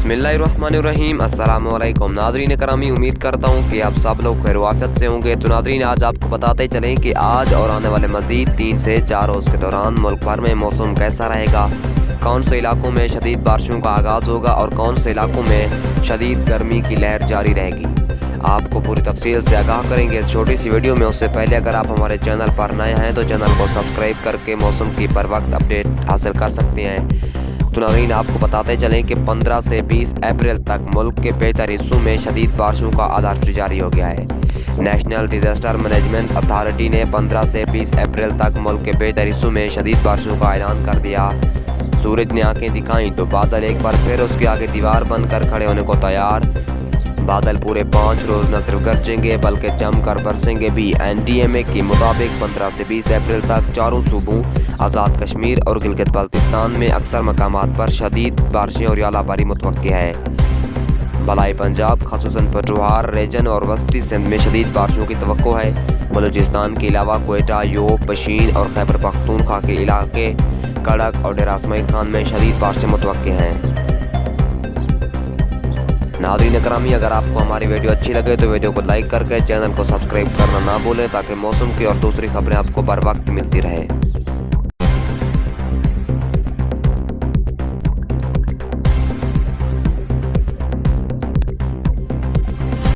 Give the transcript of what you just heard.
बिस्मिल्लाहिर्रहमानिर्रहीम। अस्सलाम वालेकुम नाज़रीन करामी, उम्मीद करता हूँ कि आप सब लोग खैर वाफ़ियत से होंगे। तो नाज़रीन, आज आपको बताते चलें कि आज और आने वाले मज़ीद 3 से 4 रोज़ के दौरान मुल्क भर में मौसम कैसा रहेगा, कौन से इलाकों में शदीद बारिशों का आगाज़ होगा और कौन से इलाकों में शदीद गर्मी की लहर जारी रहेगी। आपको पूरी तफसील से आगाह करेंगे इस छोटी सी वीडियो में। उससे पहले अगर आप हमारे चैनल पर नए हैं तो चैनल को सब्सक्राइब करके मौसम की बर वक्त अपडेट हासिल कर सकते हैं। तो नाज़रीन, आपको बताते चलें कि 15 से 20 अप्रैल तक मुल्क के बेहतर हिस्सों में शदीद बारिशों का अलर्ट जारी हो गया है। नेशनल डिज़ास्टर मैनेजमेंट अथॉरिटी ने 15 से 20 अप्रैल तक मुल्क के बेहतर हिस्सों में शदीद बारिशों का ऐलान कर दिया। सूरज ने आंखें दिखाई तो बादल एक बार फिर उसके आगे दीवार बनकर खड़े होने को तैयार। बादल पूरे 5 रोज़ न सिर्फ गरजेंगे बल्कि जमकर बरसेंगे भी। NDMA के मुताबिक 15 से 20 अप्रैल तक चारों सूबों आज़ाद कश्मीर और गिलगित बल्तिस्तान में अक्सर मकामात पर शदीद बारिशें और ओलावृष्टि मुतवक्की है। बलाई पंजाब ख़ुसूसन पटुहार रीजन और वस्ती सिंध में शदीद बारिशों की तवक्को है। बलूचिस्तान के अलावा कोयटा, योब, पशीन और खैबर पख्तूनख्वा के इलाके, कड़क और डेरा इस्माइल खान में शदीद बारिशें मुतवक्की हैं। नाज़रीन करामी, अगर आपको हमारी वीडियो अच्छी लगे तो वीडियो को लाइक करके चैनल को सब्सक्राइब करना ना भूलें ताकि मौसम की और दूसरी खबरें आपको बर वक्त मिलती रहे।